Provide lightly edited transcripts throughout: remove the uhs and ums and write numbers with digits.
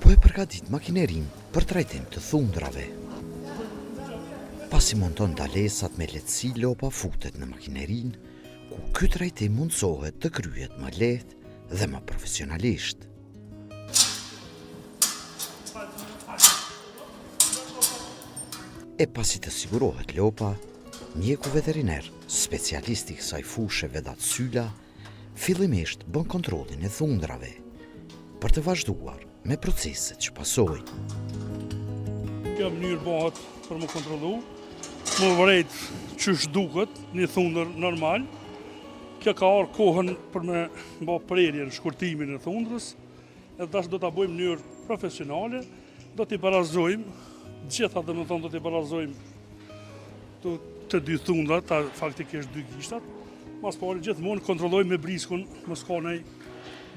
po e përgatit makinerin për trajtim të thundrave. Pasi monton dalesat me lehtësi, lopa futet në makinerin, ku ky trajtim mundsohet të kryhet më lehtë dhe më profesionalisht. E pasi të sigurohet lopa, mjeku veteriner, specialisti i kësaj fushë Vedat Syla, fillimisht bën kontrollin e thundrave, për të vazhduar me proceset që pasojnë. Kjo mënyrë bëhet për më kontrollu, më vërejt qysh duket një thundër normal. Kjo ka arë kohën për me bë prerjen, shkurtimin e thundrës, edhe tash do ta bëjmë në mënyrë profesionale, do t'i barazojmë, gjitha dhe më thonë do t'i barazojmë të dy thundrat, faktikisht dy gishtat, mas pari gjithmonë kontrollojmë me briskun, mos ka nej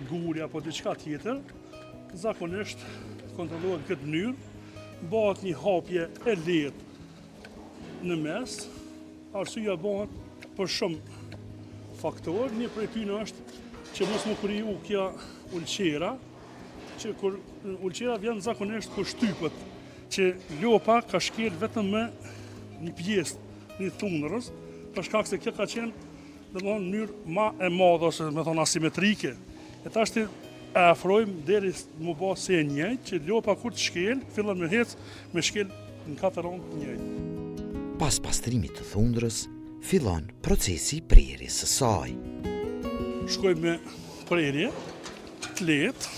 guri apo diçka tjetër. Zakonisht kontrollohet në këtë mënyrë, bëhet një hapje e lehtë në mes. Arsyeja bëhet për shumë faktorë. Një prej tyre është që mos më kriju kjo ulqera, që kur ulqera vjen zakonisht kur shtypet, që lopa ka shkel vetëm me një pjesë një thundrës, për shkak se kjo ka qenë në mënyrë ma e madhe ose me thonë asimetrike. E tash e afrojmë deri më bë se e njëjtë, që lopa kur të shkel, fillon me hec me shkel në katër anë të njëjtë. Pas pastrimit të thundrës, fillon procesi i prerjes së saj. Shkojmë me prerje të lehtë.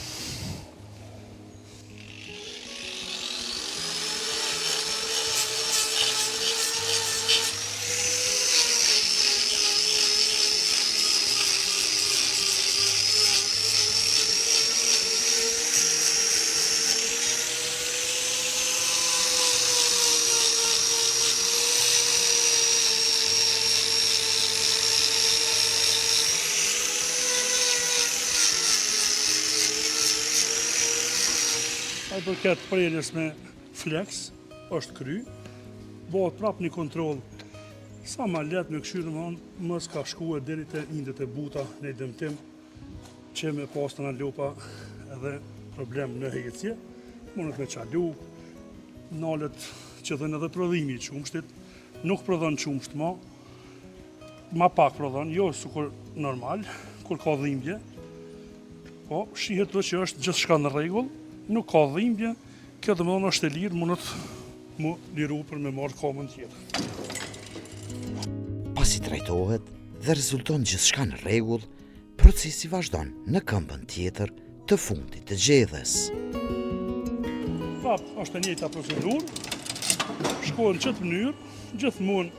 Ai përket prerjes me flex është kry, bëhet prap një kontroll sa ma lehtë me këshirë mos ka shkuar deri te indet e buta në dëmtim, që me pas të në lopa edhe problem në hecje, mundet me qalu, nalet që dhënë edhe prodhimi i qumshtit, nuk prodhon qumsht ma pak prodhon, jo sikur normal, kur ka dhimbje, po shihet të që është gjithçka në rregull. Nuk ka dhimbje, kjo dhe më dhënë është e lirë, mundet më liru për me marrë komën tjetër. Pasi trajtohet dhe rezulton gjithçka në rregull, procesi vazhdon në këmbën tjetër të fundit të gjedhes. Prap, është e njëjta procedurë, shkohet në qëtë mënyrë, gjithmonë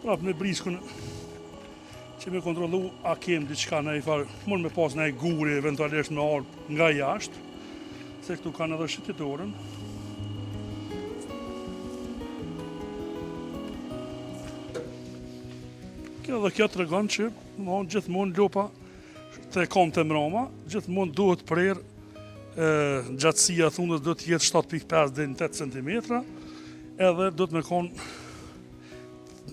prap me briskun që me kontrollu a kem diçka në i farë, mund me pas në i guri, eventualisht me ardhë nga jashtë, se këtu kanë edhe shqytetorën. Kjo dhe kjo të regon që gjithmonë lopa të kam të mrama, gjithmonë duhet prerë gjatësia thundës do të jetë 7.5 dhe në 8 cm, edhe do të me konë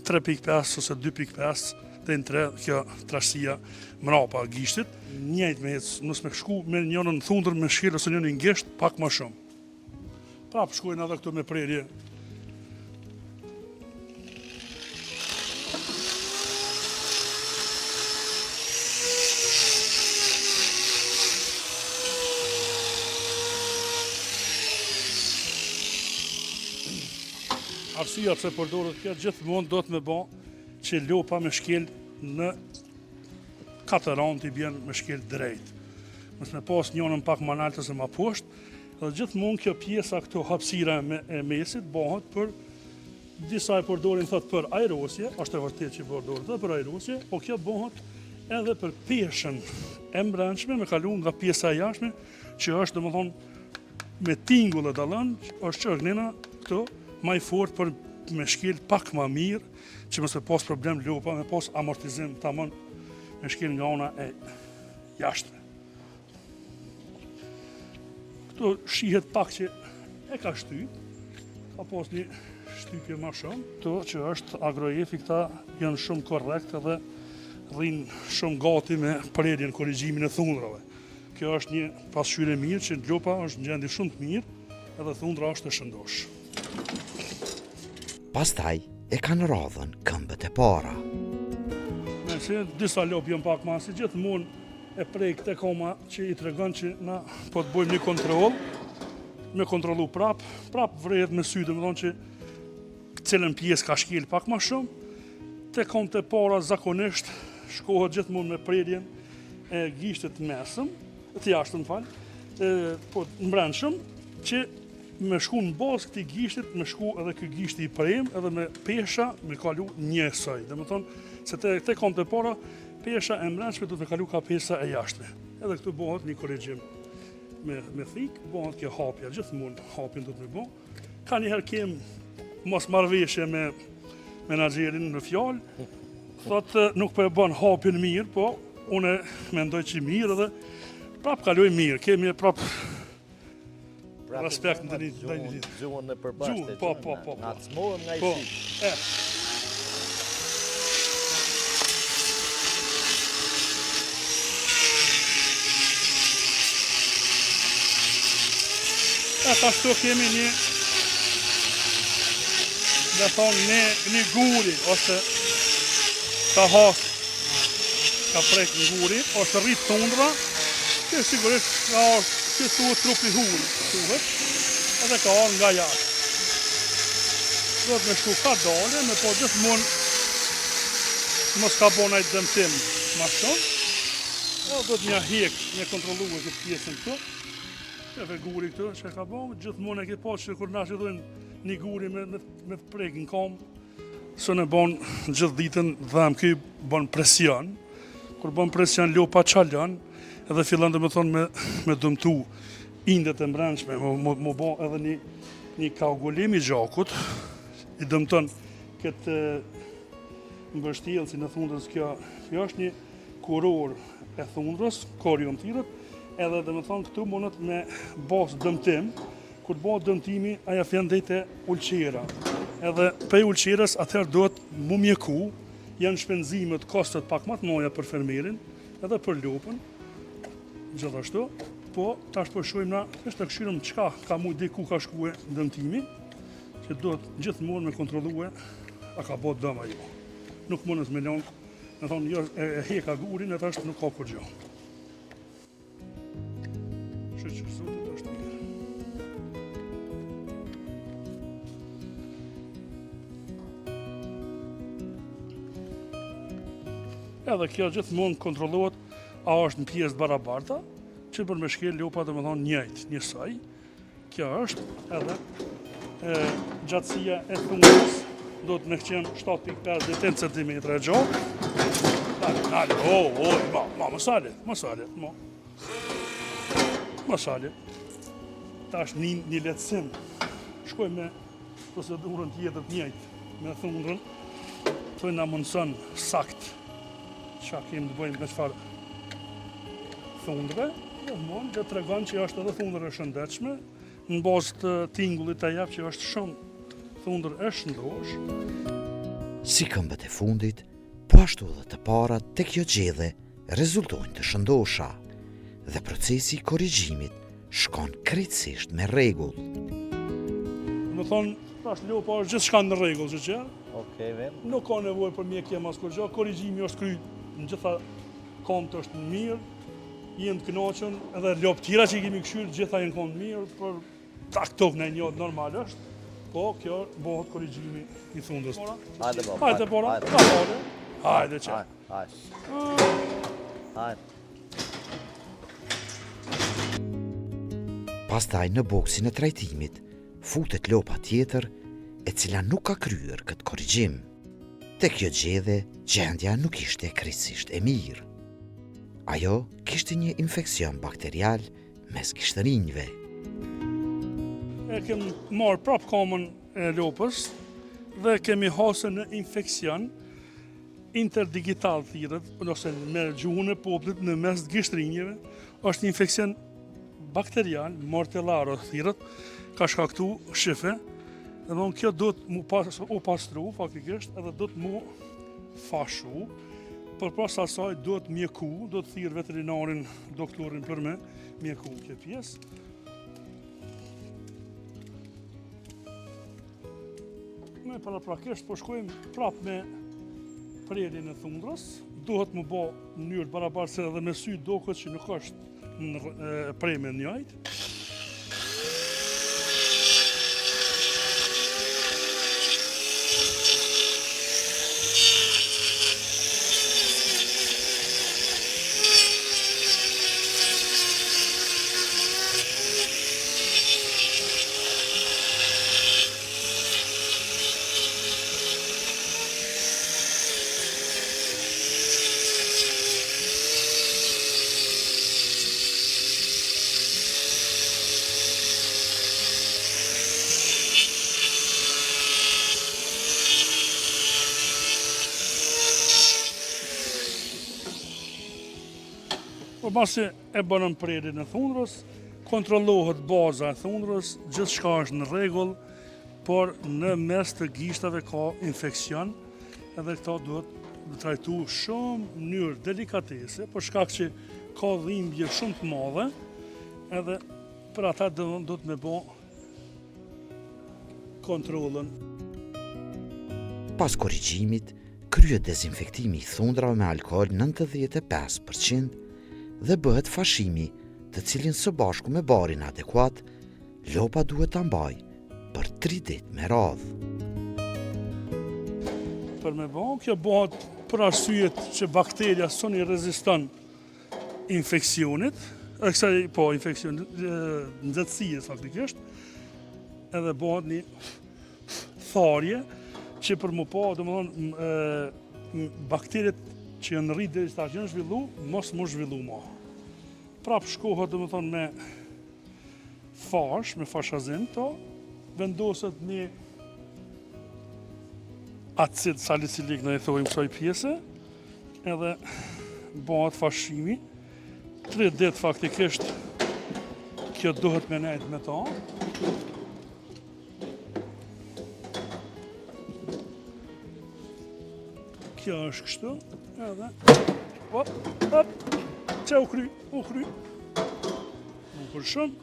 3.5 ose 2.5 dhe në 3 kjo trashësia mrapa gishtit. Njëjtë me hecë, nësë me shku me njënën thundër me shkirë ose njënën ngisht pak ma shumë. Prap shkojnë edhe këtu me prerje. Arsyeja pse përdoret kjo, gjithmonë do të me bë që lopa me shkel në katër anë t'i bjen me shkel drejt. Mos me pas njënën pak më lart ose më poshtë, dhe gjithmonë kjo pjesa këtu hapësira e mesit bëhet për disa e përdorin thot për ajrosje, është e vërtetë që përdoret edhe për ajrosje, po kjo bëhet edhe për peshën e mbrëmshme me kalu nga pjesa e jashtme, që është domethënë me tingull e dallën, është që nëna këtu më i fortë për me shkel pak më mirë, që mos të pas problem lopa, me pas amortizim tamam me shkel nga ona e jashtme. Këtu shihet pak që e ka shtyp, ka pas një shtypje më shumë. Këtu që është agroefi, këta janë shumë korrekt edhe rrinë shumë gati me prerjen, korrigjimin e thundrave. Kjo është një pasqyrë e mirë që lopa është në gjendje shumë të mirë edhe thundra është e shëndosh. Pastaj e kanë radhën këmbët e para. Me që disa lopë jënë pak masi, gjithmonë e prej këte koma që i tregon që na po të bojmë një kontroll, me kontrollu prap vrehet me sy, domethënë që cilën pjesë ka shkel pak më shumë. Te komët e para zakonisht shkohet gjithmonë me prerjen e gishtit mesëm, të jashtëm po të mbrëmshëm, që me shku në bazë këtij gishtit, me shku edhe ky gishti i prem, edhe me pesha me kalu njësoj. Domethënë se te komët e para pesha e mbrëmshme do të kalu ka pesa e jashtme. Edhe këtu bëhet një korrigjim me thik, bëhet kjo hapja, gjithmonë hapjen do të më bë. Ka njëherë kem mos marrëveshje me menaxherin në fjalë, thotë nuk po e bën hapjen mirë, po unë mendoj që mirë edhe prap kaloj mirë, kemi prap respekt ndaj një gjuhën në përbashkët. Po. Na cmohem nga i si. Ashtu kemi një, dhe thonë, një guri, ose ka hasë, ka prek në guri, ose rritë thundra, që sigurisht ka orë, që thuhet trupi huri, edhe ka orë nga jashtë. Do të me shku ka dole, me po gjithmonë mos ka bo najtë dëmtim ma shumë, edhe do të një hek, një kontrolu e këtë pjesën këtu, Këtë guri këtu që ka bo, gjithmonë e ke po që kur na që dojnë një guri me të prek në kom, së në bon gjithë ditën dhem këj bon presion, kur bon presion lopa qalën, edhe fillan dhe me thonë me dëmtu indet e mbrëmshme, më bo edhe një kaugulim i gjakut, i dëmton këtë mbështjellë si në thundrës kjo është një kuror e thundrës, korium tirët, edhe dhe me thonë këtu mundet me basë dëmtim, kur të bëhet dëmtimi, aja fjen dhejt e ulqera. Edhe pej ulqerës atëherë duhet mu mjeku, janë shpenzimet, kostet pak më të mëdha për fermerin, edhe për lopën, gjithashtu, po tash po shohim na, është të këshirëm çka ka mu di ku ka shkue dëmtimi, që duhet gjithmonë me kontrollue a ka bot dëm ajo. Nuk mundet me lënë, me thonë, jo e heka gurin, e tash nuk ka kur gjë. Edhe kjo gjithmonë kontrollohet a është në pjesë barabarta, që për me shkel lopa dhe me thonë njëjtë, njësoj. Kjo është edhe gjatësia e thundrës, do të me qenë 7.5 dhe 8 cm e gjatë. Më sale. Ta është një letësim. Shkoj me procedurën tjetër të njëjtë, me thundrën, të na mundëson sakt që kemi të bëjmë me çfarë thundre, që të regon që është edhe thundre e shëndetshme, në bazë të tingullit të jap që është shumë thundre e shëndosh. Si këmbët e fundit, po ashtu edhe të parat të kjo gjedhe rezultojnë të shëndosha dhe procesi i korrigjimit shkon krejtësisht me rregull. Më thonë, tash lopa është gjithçka në rregull, që Okej, vend. nuk ka nevojë për mjekje mas kur gjë, korrigjimi është kry në gjitha komët është mirë, jenë të kënaqur, edhe lopë tjera që i kemi këshyrë, gjitha jenë komë mirë, për taktok në një normal është, po kjo bëhet korrigjimi i thundrës. Hajde, baba. Hajde, pora, hajde që. Hajde. Pastaj në boksin e trajtimit, futet lopa tjetër, e cila nuk ka kryer këtë korrigjim. Te kjo gjedhe, gjendja nuk ishte krejtësisht e mirë. Ajo kishte një infekcion bakterial mes gishtërinjve. E kemi marrë prap komën e lopës dhe kemi hasë në infekcion interdigital thirët, ose me gjuhën e popullit në mes gishtërinjve, është një infekcion bakterial, mortellaro thirët, ka shkaktu shife, dhe kjo do të mu pastru, faktikisht, edhe do të mu fashu, Përpas asaj duhet mjeku, do të thirr veterinarin, doktorin për me mjeku kjo pjesë. Me paraprakisht po shkojmë prapë me prerjen e thundrës. Duhet më bë në mënyrë barabartë se edhe me sy duket që nuk është në premje njëjtë. Pasi e bënën prerjen e thundrës, kontrollohet baza e thundrës, gjithçka është në rregull, por në mes të gishtave ka infeksion, edhe këto duhet të trajtu shumë në mënyrë delikatese, për shkak që ka dhimbje shumë të madhe, edhe për ata duhet me bë kontrollën. Pas korrigjimit, kryhet dezinfektimi i thundrave me alkool 95% dhe bëhet fashimi, të cilin së bashku me barin adekuat, lopa duhet ta mbaj për 3 ditë me radhë. Për me bë, kjo bëhet për arsye që bakteria s'oni reziston infeksionit, infeksionit, nxehtësisë faktikisht, edhe bëhet një tharje që për më pa, domethënë bakteriet që janë rritë deri sa që janë zhvillu, mos më zhvillu ma. Prap shkohet domethënë me fash, me fashazin to, vendoset një acid salicilik në e thojmë kësaj pjese, edhe bëhet fashimi. 3 ditë faktikisht kjo duhet me nejt me ta. Kjo është kështu, edhe, që u kry. Nuk për shumë,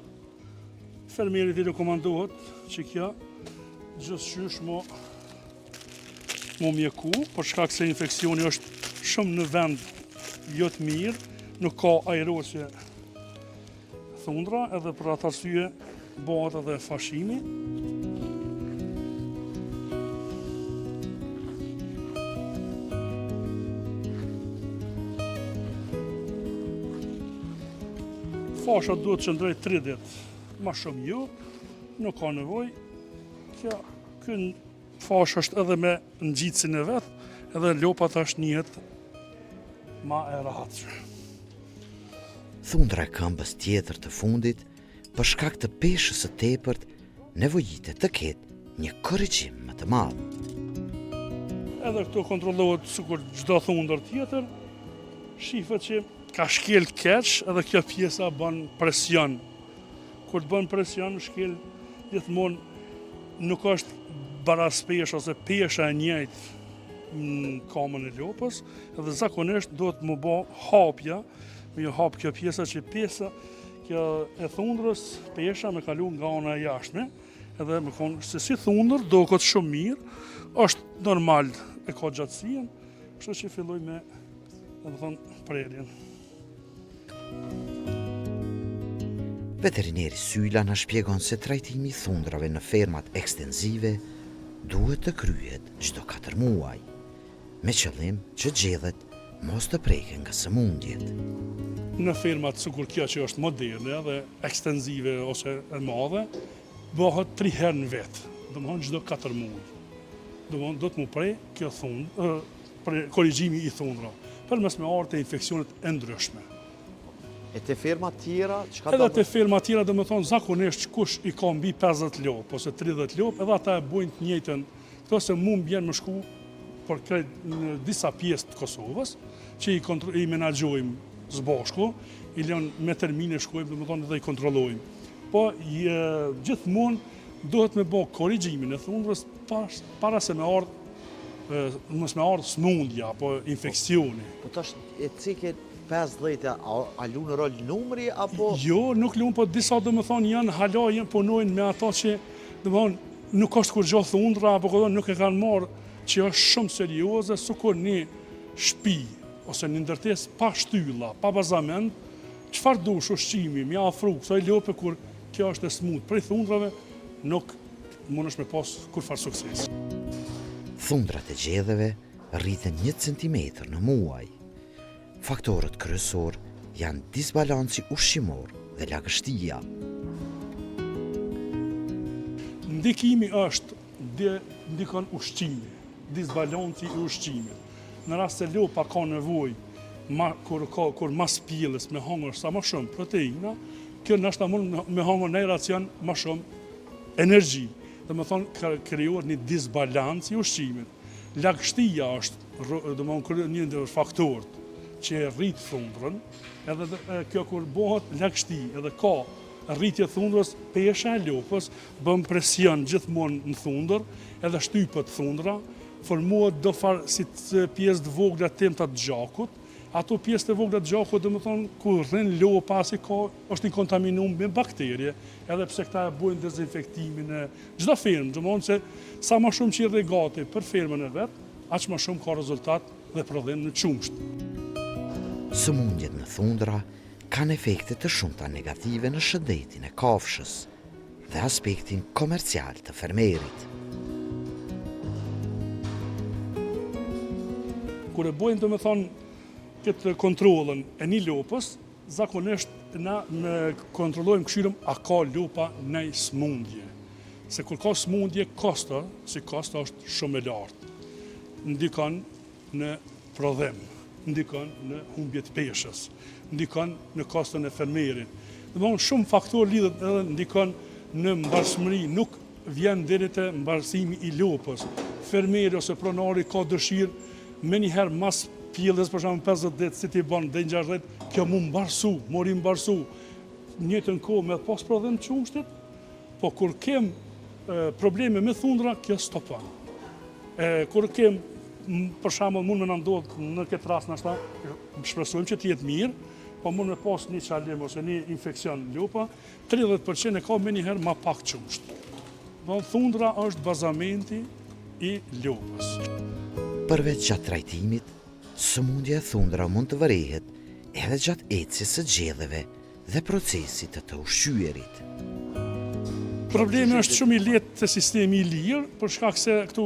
fermierit i rekomandohet që kjo gjithçysh mo mjeku, për shkak se infeksioni është shumë në vend jo të mirë, nuk ka aerosje thundra, edhe për atë arsye bëhet edhe fashimi. Fasha duhet që ndroj 3 ditë, ma shumë jo, nuk ka nevoj. Kjo fash është edhe me ngjitsin e vetë, edhe lopat është njët ma e rahatshme. Thundra e këmbës tjetër të fundit, për shkak të peshës së tepërt, nevojitet të ketë një korrigjim më të madh. Edhe këtu kontrollohet sikur çdo thundër tjetër, shifet që ka shkel keq, edhe kjo pjesa bën presion. Kur të bën presion, shkel gjithmonë nuk është baras peshë ose pesha e njëjtë në kamën e lopës, edhe zakonisht do të më bë hapja, me hap kjo pjesa që pjesa kjo e thundrës, pesha me kalu nga ana e jashtme, edhe me thonë se si thundër duket shumë mirë, është normal e ka gjatësinë, kështu që filloj me, domethënë, prerjen. Veterineri Syla na shpjegon se trajtimi i thundrave në fermat ekstenzive duhet të kryhet çdo 4 muaj, me qëllim që gjedhet mos të preken nga sëmundjet. Në fermat sikur kjo që është moderne dhe ekstenzive ose e madhe, bëhet 3 herë në vit, domethënë çdo 4 muaj. Domethënë do të më prej kjo korrigjimi i thundrave, përmes me artë e infeksionet e ndryshme. E të ferma tjera, çka edhe të ferma tjera, do me thonë, zakonisht kush i ka mbi 50 lop, ose 30 lop, edhe ata e bujnë të njëjtën, këto se mu mbjen më shku për krejt në disa pjesë të Kosovës, që i menaxhojmë zbashku, i lënë me termine shkojmë, do me thonë, edhe i kontrollojmë. Po, gjithmonë duhet me bë korrigjimin e thundrës para se me ardhë mos me ardhë smundja apo infeksioni. Po tash e cike 50, a lunë rol numri apo? Jo, nuk lunë, po disa do më thonë janë hala, punojnë me ata që do më thonë nuk është kur gjohë thundra, apo këdo nuk e kanë marë që është shumë serioze, sukur një shtëpi ose një ndërtes pa shtylla, pa bazament, çfarë dush ushqimi, mja afru, kësaj lope kur kjo është e smut, prej thundrave nuk mundesh me pas kurfar sukses. Thundrat e gjedheve rriten 1 centimetër në muaj. Faktorët kryesor janë disbalanci ushqimor dhe lagështia. Ndikimi është ndikon ushqimi, disbalanci i ushqimit. Në rast se lopa ka nevojë kur mas pjellës me hangër sa më shumë proteina, kjo nështë mund me hangër në racion më shumë energji. Dhe me thonë krijuar një disbalans i ushqimit. Lagështia është një ndër faktorët që rrit thundrën, edhe kjo kur bëhet lagështi, edhe ka rritje thundrës, pesha e lopës bën presion gjithmonë në thundër, edhe shtypet thundra, formohet do farë si pjesë të vogla temta të gjakut. Ato pjesë të vogla të gjakut, dhe më thonë, ku rrin lopa, është një kontaminum me bakterje, edhe pse këta e bujnë dezinfektimin e çdo fermë, do të thonë se sa më shumë që i rregati për fermën e vet, aq më shumë ka rezultat dhe prodhim në qumsht. Sëmundjet në thundra kanë efekte të shumta negative në shëndetin e kafshës dhe aspektin komercial të fermerit. Kur e bojnë, do me thonë, këtë kontrolën e një lopës, zakonisht na kontrollojmë këshirëm a ka lopa në smundje. Se kur ka smundje, kosta, si kosta është shumë e lartë. Ndikon në prodhim, ndikon në humbje të peshës, ndikon në kostën e fermerit. Dhe shumë faktor lidhet edhe ndikon në mbarshmëri, nuk vjen deri te mbarsimi i lopës. Fermeri ose pronari ka dëshirë me njëherë mas pjellës, për shembull 50 ditë, si ti bën dhe 60, kjo mu mori mbarsu. Njëtën kohë me pas prodhim të qumshtit, po kur kem probleme me thundra, kjo stopon. Kur kem, për shembull, mund me na ndodh në këtë rast nashta, shpresojmë që të jetë mirë, po mund me pas një çalim ose një infeksion lopa, 30% e ka me njëherë ma pak qumsht. Thundra është bazamenti i lopës. Përveç gjatë trajtimit, sëmundja e thundra mund të varihet edhe gjatë ecjes së gjedheve dhe procesit të ushqyerit. Problemi është shumë i lehtë te sistemi i lirë, për shkak se këtu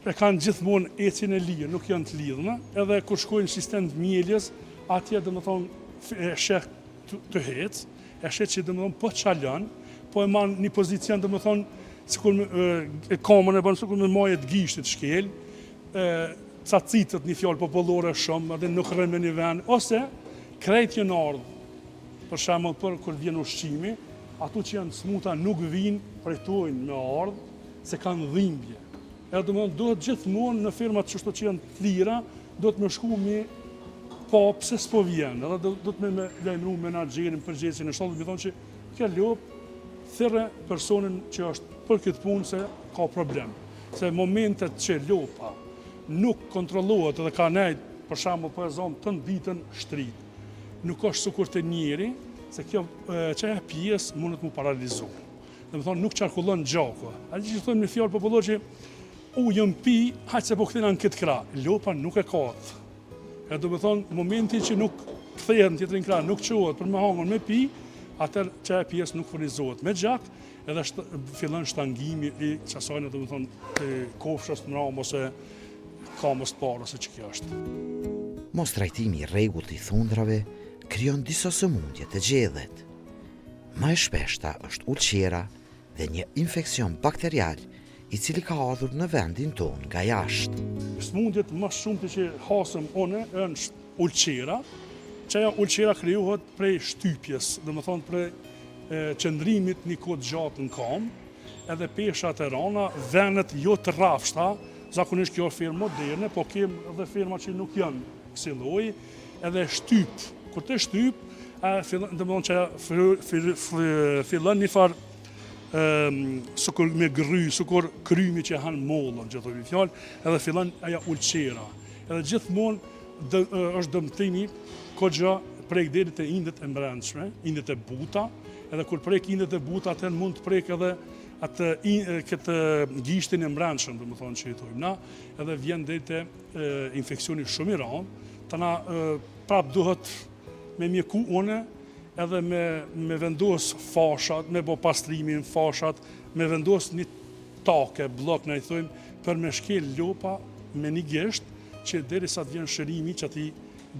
e kanë gjithmonë ecjen e lirë, nuk janë të lidhuna, edhe kur shkojnë në sistem të mieljes, atje domethënë e sheh të hec, e sheh që domethënë po çalon, po e marr një pozicion domethënë sikur e komën e bën sikur me majë të gishtit shkel, ca citët një fjalë popullore shumë, edhe nuk rren në një vend, ose krejt janë ardhur. Për shembull, për kur vjen ushqimi, ato që janë smuta nuk vinë, prejtojnë me ardhë, se kanë dhimbje. Edhe domethënë duhet gjithmonë në firmat që janë të lira, duhet me shku me po pse s'po vjen, edhe duhet me lajmëru menaxherin, përgjegjësin e shtallët, me thonë që kjo lopë thirrë personin që është për këtë punë se ka problem. Se momentet që lopa nuk kontrollohet edhe ka nejt, për shembull po e zonë të ditën shtrit. Nuk është sikur të njeri, se kjo çaja pjesë mundet mu paralizu. Dhe me thonë nuk qarkullon gjaku. A që thonë një fjalë popullor që jëm pi, haq se po kthena në këtë krah. Lopa nuk e ka atë. E do me thonë momenti që nuk kthehet në tjetrin krah, nuk qohet për me hangër me pi, atër çaja pjesë nuk furnizohet me gjak, edhe fillon shtangimi i qasajnë, do me thonë kofshës të mram ose kamës të parë ose që kjo është. Mos trajtimi i rregullt i thundrave krijon disa sëmundje të gjedhet. Më e shpeshta është ulqera dhe një infeksion bakterial i cili ka ardhur në vendin ton nga jashtë. Sëmundjet më shumë që hasëm one është ulqera. Çaja ulqera krijohet prej shtypjes, do të thonë prej qëndrimit një kohë gjatë në kam, edhe peshat e rana, vendet jo të rrafshta. Zakonisht kjo është firmë moderne, po kem edhe firma që nuk janë kësaj lloji, edhe shtyp. Kur të shtyp, fillon një farë sukur me gry, sukur krymi që hanë mollën, që thojmë fjalë, edhe fillon aja ulqera. Edhe gjithmonë është dëmtimi kogja prek deri te indet e mbrëmshme, indet e buta, edhe kur prek indet e buta atë mund të prek edhe këtë gishtin e mbrëmshëm, domethënë që i thojmë na, edhe vjen deri te infeksioni shumë i rëndë. Tana prap duhet me mjeku une edhe me vendos fashat, me bo pastrimin fashat, me vendos një take, blok në i thojmë, për me shkel lopa me një gisht, që deri sa të vjen shërimi që ati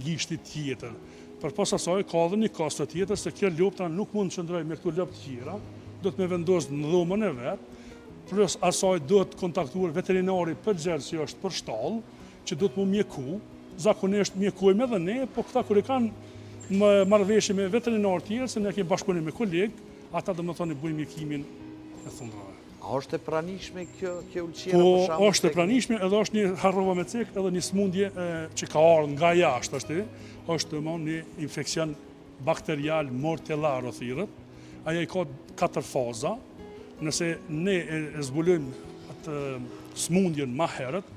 gishtit tjetër. Për pas asaj, ka dhe një kastër tjetër, se kjo lopta nuk mund të qëndroj me këtu lop të tjera, do të me vendos në dhomën e vetë, plus asaj do të kontaktuar veterinari për gjerë që është për shtallë, që do të mu mjeku, zakonisht mjekujme edhe ne, po këta kur e kanë më marrëveshje me veterinar tjerë, se ne kemi bashkëpunim me kolegë, ata do më thonë i bujmë mjekimin e thundrave. A është e pranishme kjo ulqera? Po, është e pranishme, edhe është një harrova me cek, edhe një smundje që ka ardhur nga jashtë, është domosdoshmë një infeksion bakterial mortellar thirrët. Aja i ka 4 faza. Nëse ne e zbulojmë atë smundjen më herët,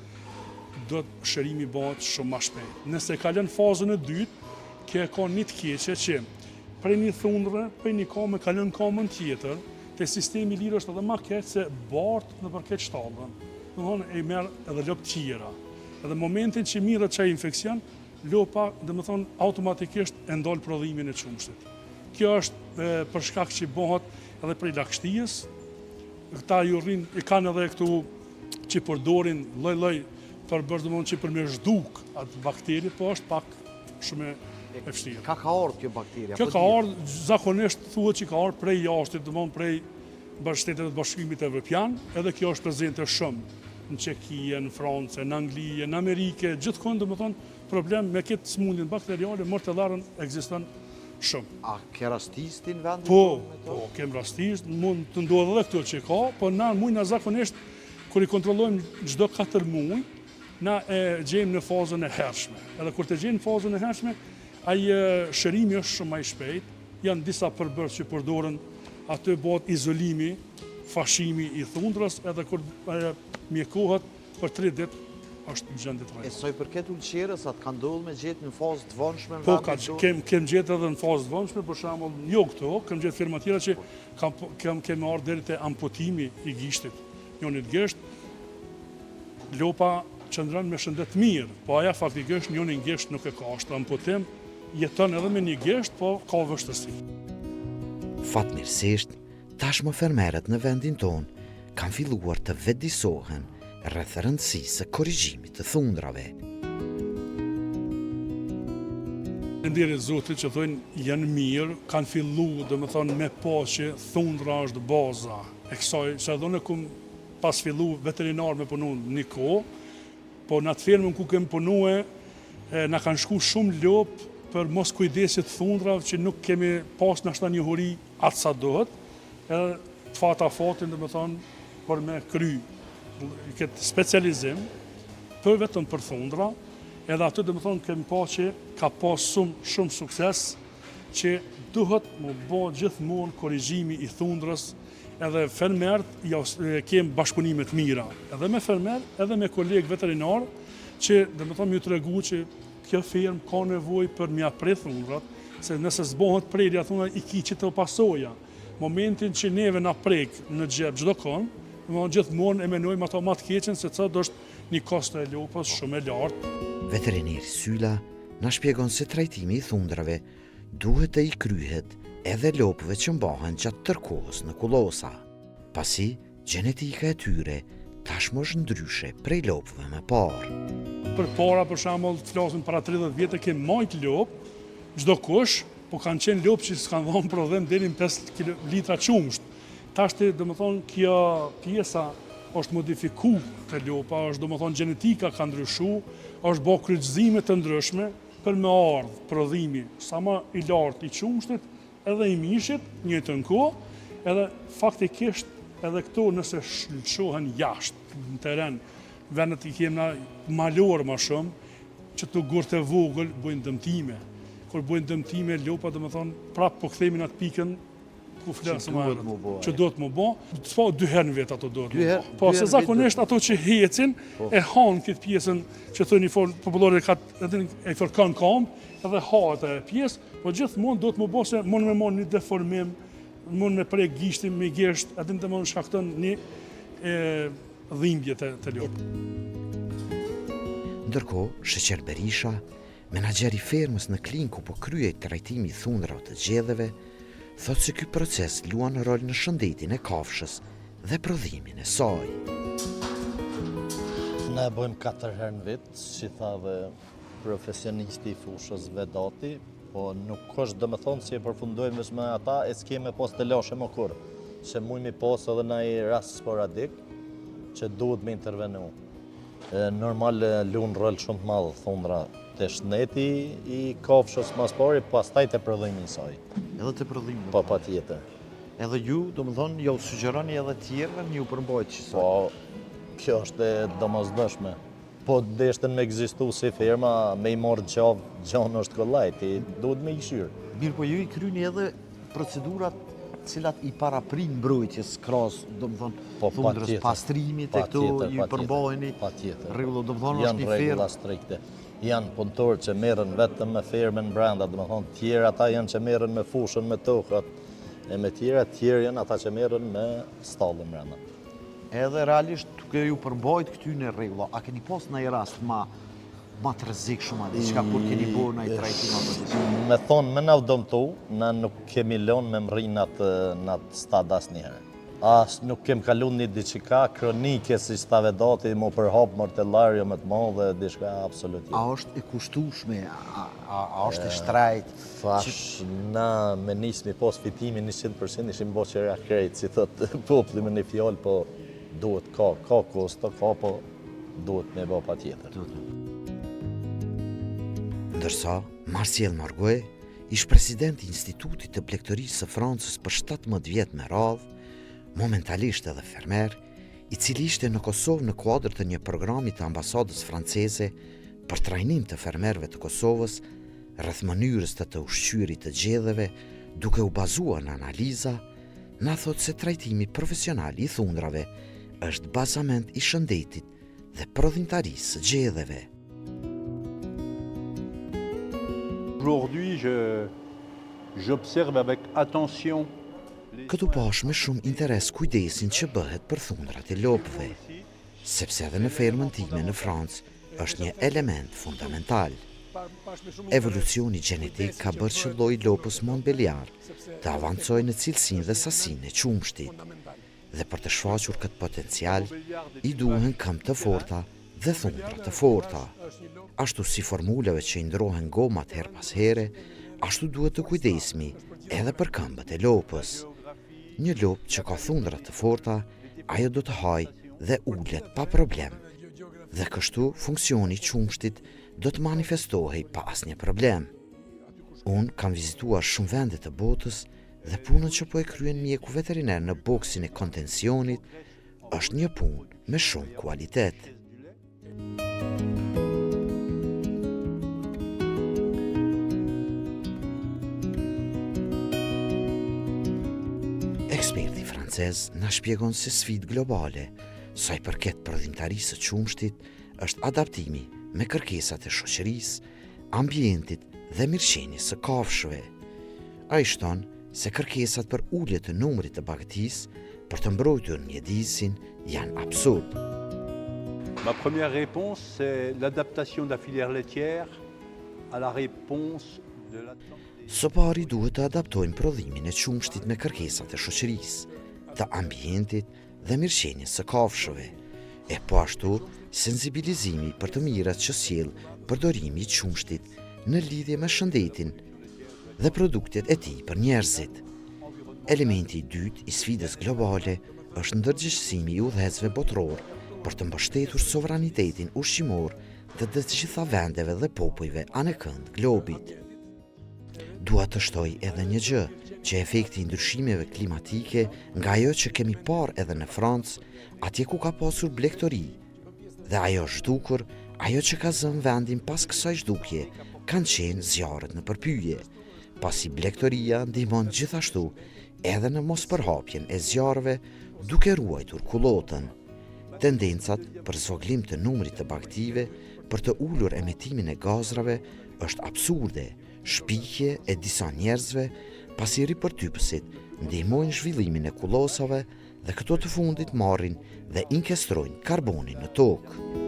do të shërimi bëhet shumë më shpejt. Nëse kalon fazën e dytë, kjo ka një të keqe që prej një thundre, prej një kame, kalon kamën tjetër, te sistemi lirë është edhe ma keq se bartë në përket shtallën. Domethënë e merr edhe lop tjera. Edhe momentin që mirët çaj infeksion, lopa domethënë automatikisht e ndal prodhimin e çumshtit. Kjo është për shkak që bëhet edhe prej lagështijës. Këta ju rrin, i kanë edhe këtu që përdorin lloj-lloj për bërë domethënë që për me zhduk atë bakteri, po është pak shumë e vështirë. Ka ardhur kjo bakteria? Kjo ka ardhur, zakonisht thuhet që ka ardhur prej jashtë, domthonë prej Shtetet të Bashkimit Evropian, edhe kjo është prezente shumë në Çeki, në Francë, në Angli, në Amerikë, gjithkohë domethënë problem me këtë smundjen bakteriale mortellarën ekziston shumë. A ke rastistin në vendin? Po, kem rastisht, mund të ndodhë edhe këto që ka, po na mujna zakonisht kur i kontrollojmë çdo 4 muaj, na e gjejmë në fazën e hershme. Edhe kur të gjejmë në fazën e hershme, ai shërimi është shumë më i shpejt. Janë disa përbërës që përdoren, aty bëhet izolimi, fashimi i thundrës, edhe kur mjekohet për 3 ditë është në gjendje të rrezikshme. E soi përket ulqerës, atë ka ndodhur me gjetë në fazë të vonshme? Po, kem gjetë edhe në fazë të vonshme, për shembull, jo këto, kem gjetë firma tjera që kemi ardhur deri te amputimi i gishtit. Njëri gisht, lopa qëndron me shëndet mirë, po aja faktikisht njëri gisht nuk e ka, është amputim, jeton edhe me një gisht, po ka vështirësi. Fatmirësisht, tashmë fermerët në vendin tonë kanë filluar të vetëdijsohen rreth rëndësisë së korrigjimit të thundrave. Faleminderit Zotit që thonë janë mirë, kanë filluar domethënë me pa që thundra është baza e kësaj, që edhe ne kum pas fillu veterinar me punu një kohë, po në atë firmën ku kem punue, na kanë shku shumë lop për mos kujdesit thundrave që nuk kemi pas nashta një huri atë sa dohet, edhe fatin domethënë për me kry këtë specializim për vetëm për thundra, edhe aty domethënë kemi pa që ka pas shumë sukses që duhet më bë gjithmonë korrigjimi i thundrës, edhe fermerët kemë bashkëpunime të mira, edhe me fermer, edhe me kolegë veterinar, që domethënë më tregu që kjo firmë ka nevojë për mja prej thundrat, se nëse zbohet prerja thundrat i ki që të pasoja. Momentin që neve na prek në gjep çdo kohë, gjithmonë e menojmë ato më të keqen se çdo është një kosto e lopës shumë e lartë. Veterinari Syla na shpjegon se trajtimi i thundrave duhet të i kryhet edhe lopëve që mbahen gjatë tërkohës në kullosa, pasi gjenetika e tyre tashmë është ndryshe prej lopëve më parë. Për para, për shembull, të flasim para 30 vjetë ke majt lopë, çdo kush, po kanë qenë lopë që s'kan dhënë prodhim deri në 5 litra qumsht. Tashti, domethënë, kjo pjesa është modifikuar te lopa, është domethënë gjenetika ka ndryshuar, është bërë kryqëzime të ndryshme për me ardhë prodhimi sa më i lartë i qumshtit edhe i mishit, njëjtën kohë, edhe faktikisht edhe këto nëse shëlqohen jashtë në teren, vendet i kemna malorë ma shumë, që të gurët e vogël bujnë dëmtime. Kur bujnë dëmtime, lopa domethënë prapë po kthehemi në atë pikën ku flasëm duhet herët, mu bo, që duhet mu bo, s'po 2 herë në vetë ato duhet Dy mu herë- bo. Po, dy se herë në zakonisht ato që hecin, e hanë këtë pjesën që thënë i forë popullore e fërkan kam, edhe haët e pjesë, po gjithmonë duhet mu bo se mund me mon një deformim, mund me prej gishtin, me gisht, edhe të mund shkakton një dhimbje të lopë. Ndërkohë, Sheqer Berisha, menaxheri fermës në Klinku po kryej trajtimi i thundrave të gjedheve, thotë se ky proces luan rol në shëndetin e kafshës dhe prodhimin e saj. Ne bëjmë 4 herë në vit, si tha dhe profesionisti i fushës Vedati, po nuk është do me thonë si e përfundojmë veç me ata, e s'keme pos të lashe më kur, që mujmë i pos edhe në i rast sporadik, që duhet me intervenu. Normal lunë rol shumë të madhë thundra të shneti i kafshës mas pari, pastaj të prodhimi i saj. Edhe të prodhimi. Po pa tjetër. Edhe ju, do më thonë, jo sugjeroni edhe tjerëve një përmbajt që Po, kjo është e domosdoshme. Po deshtën me egzistu si firma, me i morë gjanë është kollajti, duhet me i shyrë. Mirë, po ju i kryni edhe procedurat cilat i paraprin mbrojtjes krahas, do më thonë, Po, thundrës, patjetër. pastrimit e këto, ju përbajni, Patjetër. rregull, do më thonë, është Janë një rregulla firmë. strikte. Janë punëtorë që merren vetëm me fermën brenda, do të thonë tjerë ata janë që merren me fushën, me tokat, e me tjerë janë ata që merren me stallën brenda. Edhe realisht, duke ju përmbajt këtyne rregulla, a keni pas në i rast ma të rrezikshëm, diçka kur keni bërë në i trajtim apo diçka? Me thonë, me na u dëmtu, na nuk kemi lënë me mri në atë stad asnjëherë. As nuk kem kalu një diçka kronike si sta Vedati, mu përhap mortellario më të madhe, diçka absolutisht. A është e kushtueshme, a është e shtrejt? Thash, na me nismi pos fitimin 100% ishim bo qëra krejt, si thot populli me një fjallë, po duhet ka kosto, po duhet me bo pa tjetër. Ndërsa, Marcel Margoe, ish president i Institutit të Blegtorisë së Francës për 17 vjet me radhë, momentalisht edhe fermer, i cili ishte në Kosovë në kuadër të një programi të ambasadës franceze për trajnim të fermerëve të Kosovës, rreth mënyrës të ushqyrit të gjedheve, duke u bazuar në analiza, na thot se trajtimi profesional i thundrave është bazament i shëndetit dhe prodhimtarisë së gjedheve. Aujourd'hui, j'observe avec attention Këtu pash me shumë interes kujdesin që bëhet për thundrat e lopëve, sepse edhe në fermën time në Francë është një element fundamental. Evolucioni gjenetik ka bërë që lloji i lopës Montbéliard të avancojë në cilësinë dhe sasinë e qumshtit. Dhe për të shfaqur këtë potencial, i duhen këmbë të forta dhe thundra të forta. Ashtu si formulave që i ndrohen gomat her pas here, ashtu duhet të kujdesmi edhe për këmbët e lopës. Një lopë që ka thundra të forta, ajo do të hajë dhe ulet pa problem. Dhe kështu funksioni i qumshtit do të manifestohej pa asnjë problem. Unë kam vizituar shumë vende të botës dhe punën që po e kryen mjeku veteriner në boksin e kontensionit është një punë me shumë kualitet. Eksperti francez na shpjegon se sfidë globale, sa i përket prodhimtarisë së qumshtit, është adaptimi me kërkesat e shoqërisë, ambientit dhe mirëqenies së kafshëve. Ai shton se kërkesat për ulje të numrit të bagëtisë për të mbrojtur mjedisin janë absurd. Ma première réponse, c'est l'adaptation de la filière laitière à la réponse de l'attente. Së pari duhet të adaptojmë prodhimin e qumshtit me kërkesat e shoqërisë, të ambientit dhe mirëqenies së kafshëve, e po ashtu sensibilizimi për të mirat që sjell përdorimi i qumshtit në lidhje me shëndetin dhe produktet e tij për njerëzit. Elementi i dytë i sfidës globale është ndërgjegjësimi i udhëhecëve botror për të mbështetur sovranitetin ushqimor të gjitha vendeve dhe popujve anëkënd globit. Dua të shtoj edhe një gjë, që efekti i ndryshimeve klimatike nga ajo që kemi parë edhe në Francë, atje ku ka pasur blegtori, dhe ajo zhdukur, ajo që ka zënë vendin pas kësaj zhdukje, kanë qenë zjarret në përpyje, pasi blegtoria ndihmon gjithashtu edhe në mos përhapjen e zjarëve duke ruajtur kullotën. Tendencat për zvoglim të numrit të baktive për të ullur emetimin e gazrave është absurde, shpikje e disa njerëzve pasi ripërtypësit ndihmojnë zhvillimin e kullosave dhe këto të fundit marrin dhe inkestrojnë karbonin në tokë.